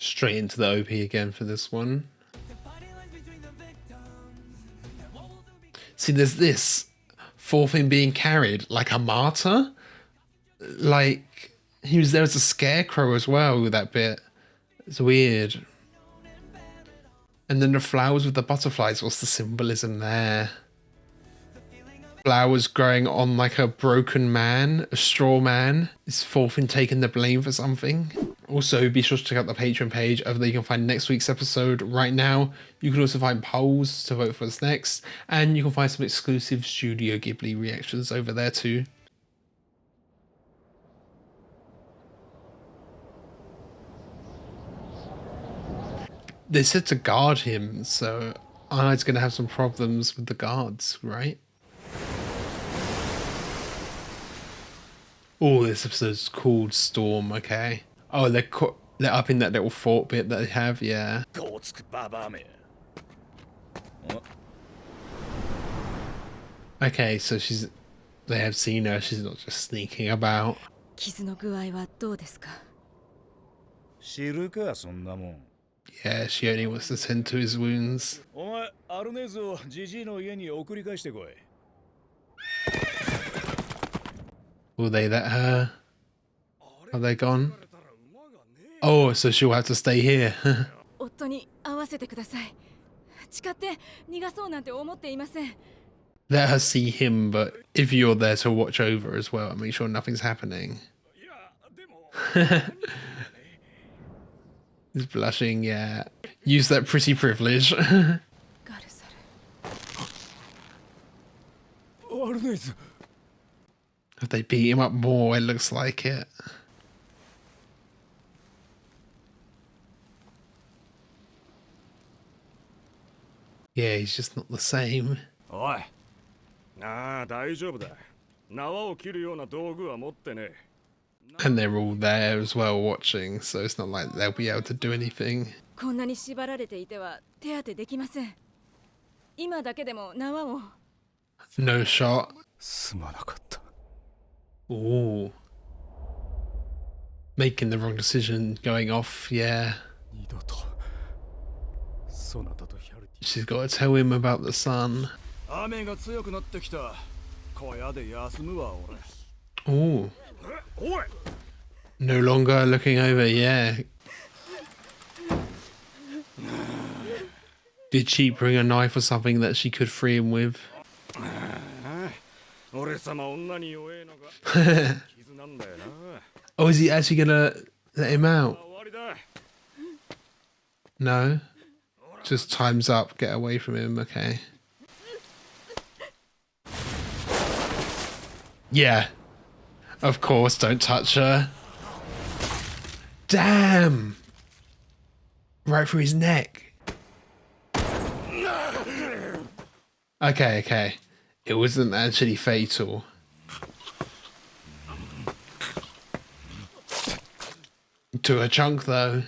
Straight into the OP again for this one. See, there's this Thorfinn being carried like a martyr. Like, he was there as a scarecrow as well with that bit. It's weird. And then the flowers with the butterflies, what's the symbolism there? Flowers growing on like a broken man, a straw man. Is Thorfinn taking the blame for something? Also, be sure to check out the Patreon page. Over there you can find next week's episode right now. You can also find polls to vote for us next. And you can find some exclusive Studio Ghibli reactions over there too. They said to guard him, so Arnold's going to have some problems with the guards, right? Oh, this episode's called Storm, okay. Oh, they're up in that little fort bit that they have, yeah. Okay, so they have seen her, she's not just sneaking about. Yeah, she only wants to tend to his wounds. Will they let her? Are they gone? Oh, so she'll have to stay here. Let her see him, but if you're there to watch over as well and make sure nothing's happening. He's blushing, yeah. Use that pretty privilege. Have they beat him up more? It looks like it. Yeah, he's just not the same. And they're all there as well watching, so it's not like they'll be able to do anything. No shot. Ooh. Making the wrong decision, going off, yeah. She's got to tell him about the sun. Ooh. No longer looking over, yeah. Did she bring a knife or something that she could free him with? Oh, is he actually gonna let him out? No? Just time's up, get away from him, okay. Yeah. Of course, don't touch her. Damn! Right through his neck. Okay, okay. It wasn't actually fatal. To a chunk though.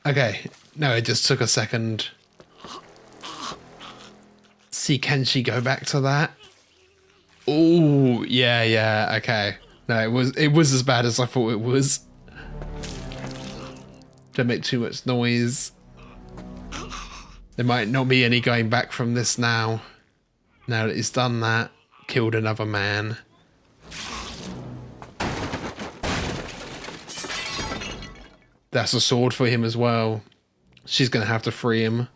Okay, no, it just took a second. See, can she go back to that? Oh, yeah, yeah, okay. No, it was as bad as I thought it was. Don't make too much noise. There might not be any going back from this now. Now that he's done that, killed another man. That's a sword for him as well. She's gonna have to free him.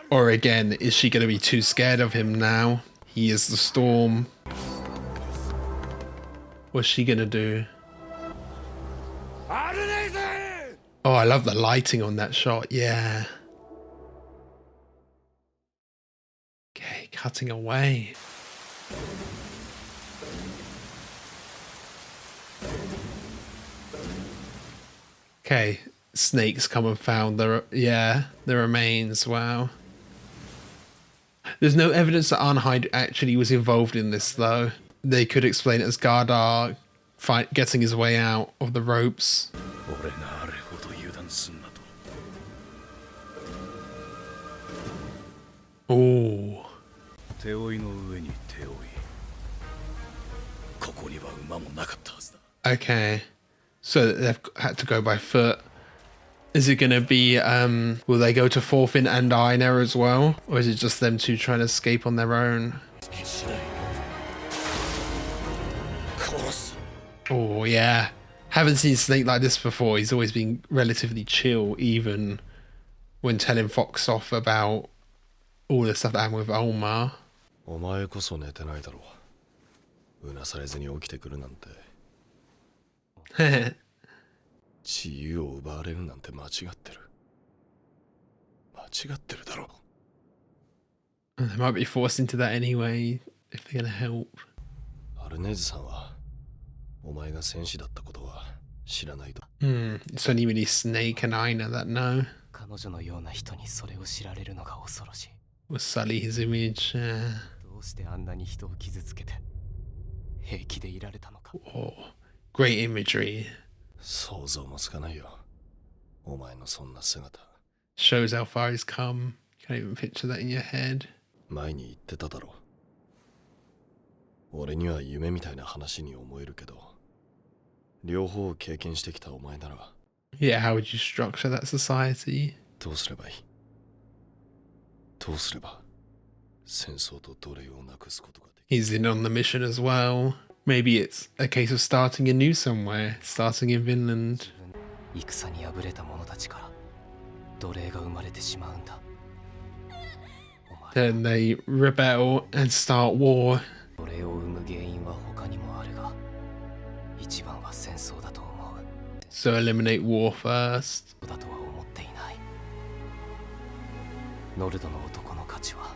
Or again, is she gonna be too scared of him now? He is the storm. What's she gonna do? Oh, I love the lighting on that shot, yeah. Okay, cutting away. Okay, snakes come and found the remains, wow. There's no evidence that Arnheid actually was involved in this though. They could explain it as Gardar getting his way out of the ropes. Okay, so they've had to go by foot. Is it gonna be will they go to Thorfinn and Einar as well, or is it just them two trying to escape on their own? Oh yeah, haven't seen Snake like this before. He's always been relatively chill, even when telling Fox off about all the stuff that happened with Omar. お前こそ寝てないだろう。うなされずに起きてくるなんて。自由を奪われるなんて間違ってる。間違ってるだろう。They might be forced into that anyway if they're gonna help. アルネーズさんはお前が戦士だったことは知らないと。It's only really Snake and Einar that know. 彼女のような人にそれを知られるのが恐ろしい。Will sully his image. どうしてあんなに人を傷つけて平気でいられたのか。Oh, great imagery. 想像もつかないよ。お前のそんな姿。Shows how far he's come. Can't even picture that in your head. 前に言ってただろう。俺には夢みたいな話に思えるけど、両方を経験してきたお前なら。Yeah, how would you structure that society? どうすればいい？どうすれば戦争と奴隷をなくすことができる？ He's in on the mission as well. Maybe it's a case of starting anew somewhere, starting in Vinland. 戦に敗れた者たちから奴隷が生まれてしまうんだ。 Then they rebel and start war. 奴隷を生む原因は他にもあるが、一番は戦争だと思う。 So eliminate war first. だとは思っていない。ノルドの男の価値は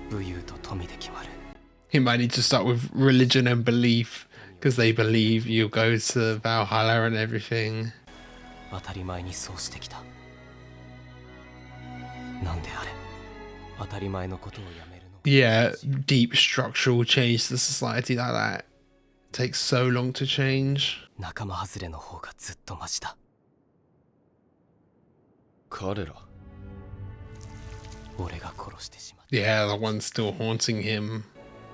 武勇と富で決まる。 He might need to start with religion and belief, because they believe you'll go to Valhalla and everything. 当たり前にそうしてきた。なんであれ、当たり前のことをやめるの。 Yeah, deep structural change to society like that takes so long to change. 仲間外れの方がずっとマシだ。彼ら。俺が殺してしまった。 Yeah, the one still haunting him.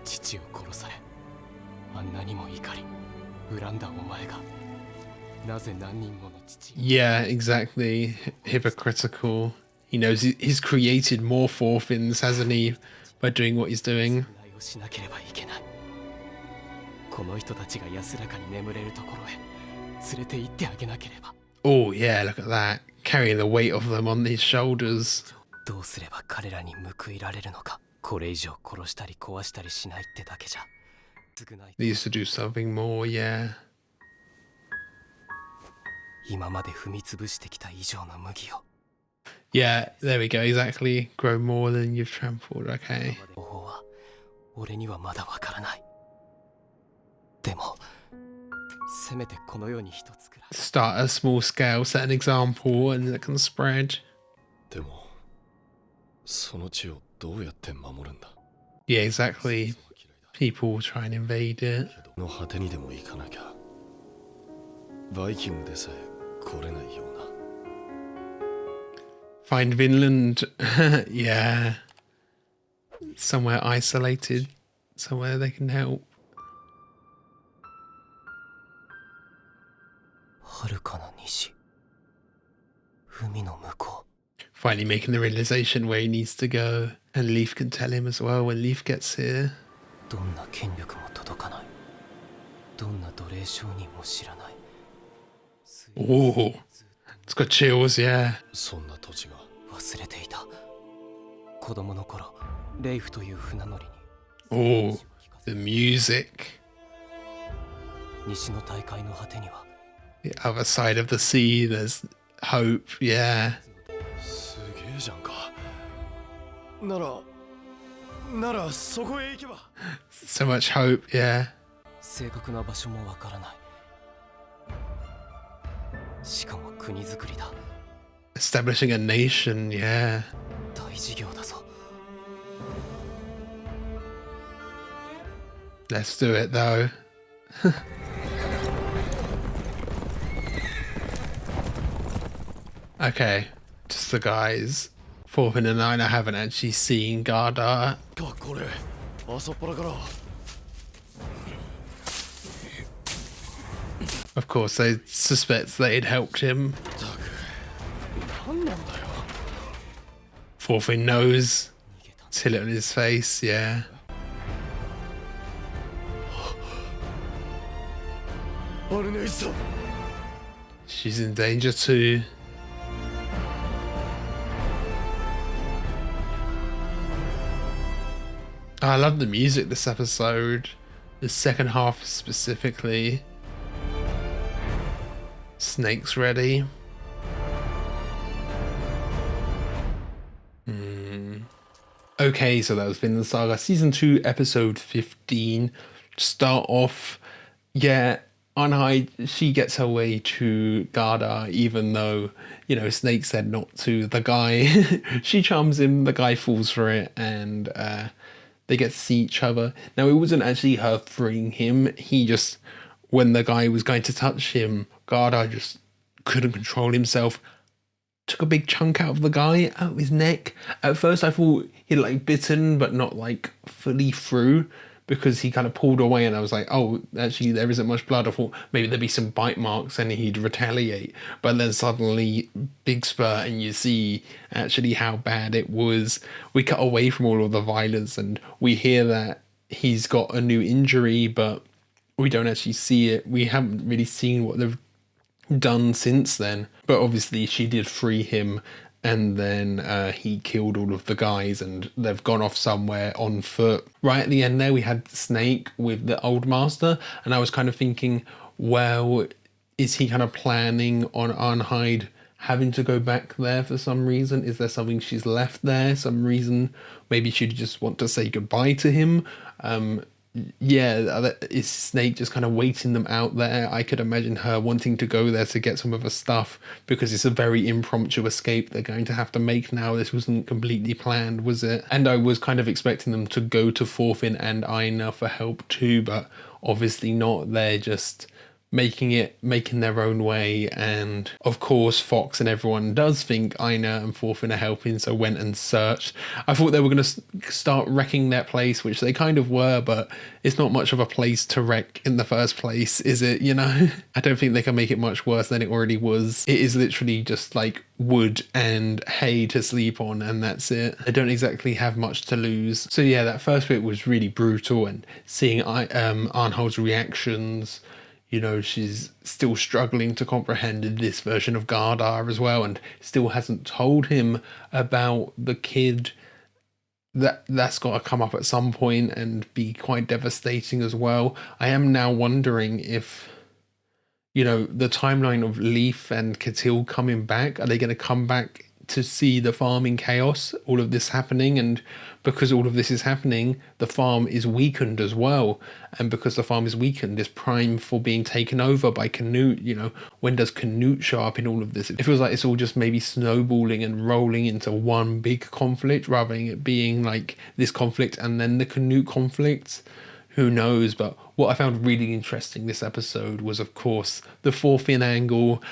父を殺され、あんなにも怒り、恨んだお前が、なぜ何人もの父。 Yeah, exactly. Hypocritical. He knows he's created more Thorfinns, hasn't he, by doing what he's doing. をしなければいけない。この人たちが安らかに眠れるところへ連れて行ってあげなければ。 Oh yeah, look at that. Carrying the weight of them on his shoulders. どうすれば彼らに報いられるのか。これ以上殺したり壊したりしないってだけじゃ。 They used to do something more, yeah. 今まで踏み潰してきた以上の麦を。 Yeah, there we go, exactly. Grow more than you've trampled, okay. 方法は俺にはまだわからない。でもせめてこの世に一つくらい。 Start a small scale, set an example, and it can spread. でもその地をどうやって守るんだ？ Yeah, exactly. People will try and invade it. の果てにでも行かなきゃ。バイキングでさえ来れないような。 Find Vinland. Yeah. Somewhere isolated. Somewhere they can help. 遥かな西。海の向こう。 Finally making the realization where he needs to go. And Leaf can tell him as well when Leaf gets here. どんな権力も届かない。どんな奴隷商人も知らない。 Oh, it's got chills, yeah. そんな土地が。忘れていた。子供の頃、レイフという船乗りに。 Oh, the music. 西の大海の果てには。 The other side of the sea, there's hope, yeah. すげえじゃんか。ならそこへ行けば。 So much hope, yeah. 正確な場所もわからない。しかも国づくりだ。 Establishing a nation, yeah. 大事業だぞ。 Let's do it though. Okay, just the guys. Thorfinn and Einar haven't actually seen Gardar. これ朝っぱらから Of course, they suspect they'd helped him. ったく何なんだよ Thorfinn knows. Till it on his face, yeah. あれねいつだ She's in danger too. I love the music this episode. The second half specifically. Snake's ready. Okay, so that was Vinland Saga Season 2, Episode 15. To start off, yeah, Arnheid, she gets her way to Garda, even though, you know, Snake said not to. The guy, she charms him, the guy falls for it, and they get to see each other. Now, it wasn't actually her freeing him. He just, when the guy was going to touch him, Garda just couldn't control himself. Took a big chunk out of the guy, out of his neck. At first I thought he'd like bitten, but not like fully through, because he kind of pulled away and I was like, oh, actually there isn't much blood. I thought maybe there'd be some bite marks and he'd retaliate. But then suddenly, big spurt, and you see actually how bad it was. We cut away from all of the violence and we hear that he's got a new injury, but we don't actually see it. We haven't really seen what they've done since then, but obviously she did free him, and then he killed all of the guys and they've gone off somewhere on foot. Right at the end there we had Snake with the old master, and I was kind of thinking, well, is he kind of planning on Arnheid having to go back there for some reason? Is there something she's left there, some reason? Maybe she'd just want to say goodbye to him. Yeah, is Snake just kind of waiting them out there? I could imagine her wanting to go there to get some of her stuff, because it's a very impromptu escape they're going to have to make now. This wasn't completely planned, was it? And I was kind of expecting them to go to Thorfinn and Einar for help too, but obviously not. They're just making their own way, and of course Fox and everyone does think Einar and Thorfinn are helping, so went and searched. I thought they were going to start wrecking their place, which they kind of were, but it's not much of a place to wreck in the first place, is it? You know, I don't think they can make it much worse than it already was. It is literally just like wood and hay to sleep on, and that's it. They don't exactly have much to lose. So yeah, that first bit was really brutal, and seeing Arnhold's reactions, you know, she's still struggling to comprehend this version of Gardar as well, and still hasn't told him about the kid. That's got to come up at some point and be quite devastating as well. I am now wondering if, you know, the timeline of Leif and Catil coming back, are they going to come back to see the farm in chaos, all of this happening? And because all of this is happening, the farm is weakened as well, and because the farm is weakened, it's prime for being taken over by Canute. You know, when does Canute show up in all of this? It feels like it's all just maybe snowballing and rolling into one big conflict, rather than it being like this conflict and then the Canute conflict. Who knows? But what I found really interesting this episode was, of course, the Thorfinn angle.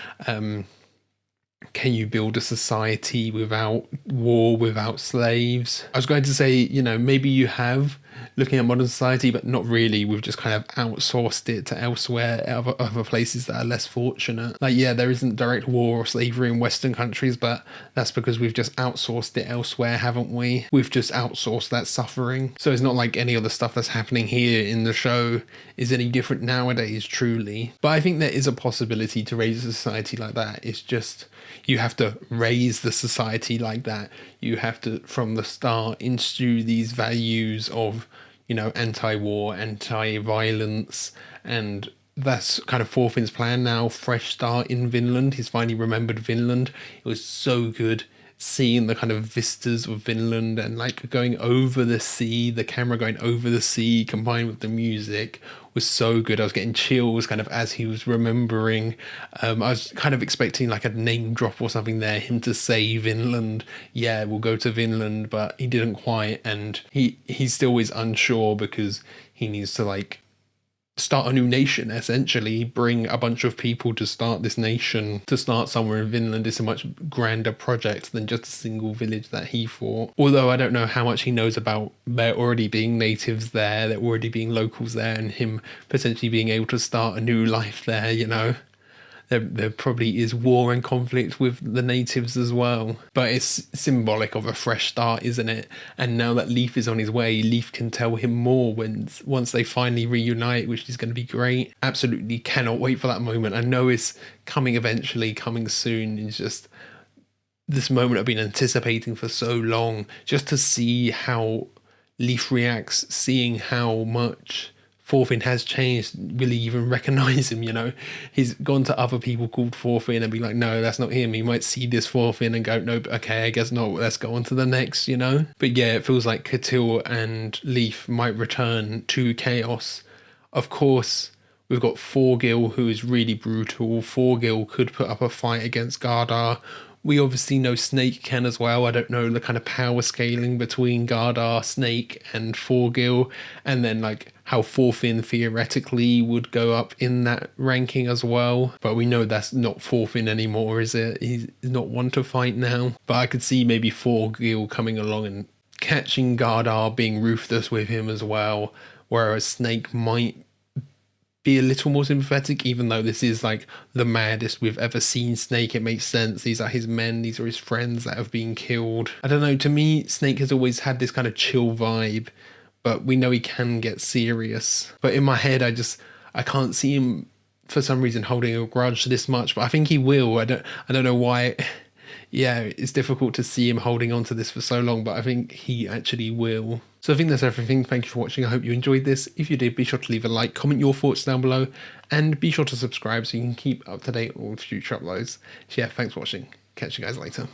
Can you build a society without war, without slaves? I was going to say, you know, maybe you have, looking at modern society, but not really. We've just kind of outsourced it to elsewhere, other places that are less fortunate. Like, yeah, there isn't direct war or slavery in Western countries, but that's because we've just outsourced it elsewhere, haven't we? We've just outsourced that suffering. So it's not like any other stuff that's happening here in the show is any different nowadays, truly. But I think there is a possibility to raise a society like that. It's just, you have to raise the society like that. You have to, from the start, instill these values of, you know, anti-war, anti-violence, and that's kind of Thorfinn's plan now. Fresh start in Vinland. He's finally remembered Vinland. It was so good seeing the kind of vistas of Vinland and like going over the sea, the camera going over the sea combined with the music was so good. I was getting chills kind of as he was remembering. I was kind of expecting like a name drop or something there, him to say Vinland, yeah, we'll go to Vinland, but he didn't quite, and he still is unsure because he needs to like start a new nation, essentially bring a bunch of people to start this nation, to start somewhere in Vinland. Is a much grander project than just a single village that he fought. Although I don't know how much he knows about there already being natives there already being locals there, and him potentially being able to start a new life there, you know. There probably is war and conflict with the natives as well. But it's symbolic of a fresh start, isn't it? And now that Leif is on his way, Leif can tell him more once they finally reunite, which is going to be great. Absolutely cannot wait for that moment. I know it's coming eventually, coming soon. It's just this moment I've been anticipating for so long, just to see how Leif reacts, seeing how much Thorfinn has changed. Will he even recognize him, you know? He's gone to other people called Thorfinn and be like, no, that's not him. He might see this Thorfinn and go, nope, okay, I guess not. Let's go on to the next, you know? But yeah, it feels like Ketil and Leif might return to Chaos. Of course, we've got Thorgil, who is really brutal. Thorgil could put up a fight against Gardar. We obviously know Snake can as well. I don't know the kind of power scaling between Gardar, Snake, and Thorgil, and then like how Thorfinn theoretically would go up in that ranking as well. But we know that's not Thorfinn anymore, is it? He's not one to fight now. But I could see maybe Thorgil coming along and catching Gardar, being ruthless with him as well, whereas Snake might be a little more sympathetic, even though this is like the maddest we've ever seen Snake. It makes sense. These are his men, these are his friends that have been killed. I don't know, to me, Snake has always had this kind of chill vibe, but we know he can get serious. But in my head, I can't see him for some reason holding a grudge this much, but I think he will. I don't know why. Yeah, it's difficult to see him holding on to this for so long, but I think he actually will. So I think that's everything. Thank you for watching. I hope you enjoyed this. If you did, be sure to leave a like, comment your thoughts down below, and be sure to subscribe so you can keep up to date with future uploads. So yeah, thanks for watching. Catch you guys later.